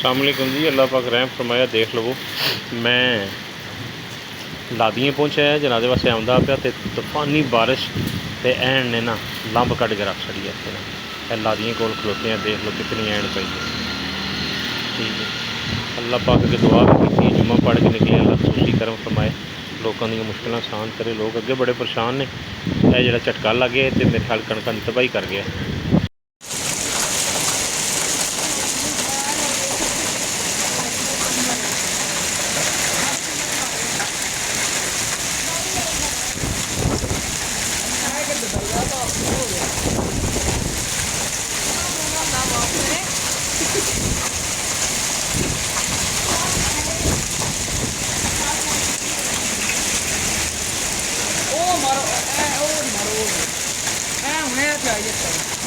अस्सलाम वालेकुम जी। अल्लाह पाक रहम फरमाया। देख लवो मैं लादियाँ पहुँचा है जनाजे वास्ते आउंदा पिया ते तूफानी बारिश ते ऐन ने ना लंब कट के रख छड़ी इत्थे ना लादियाँ कोल खलोते हैं। देख लो कितनी ऐन पई है। ठीक है, अल्लाह पाक अगे दुआ भी की, जुम्मा पढ़ के निकले, अल्लाह खुशी करम फरमाए, लोगों दी मुश्किल आसान करे। लोग अगे बड़े परेशान ने। यह जिहड़ा झटका लग गया तो मेरे ख्याल कणकां दी तबाही कर गया। मारो हुणे चाहिए।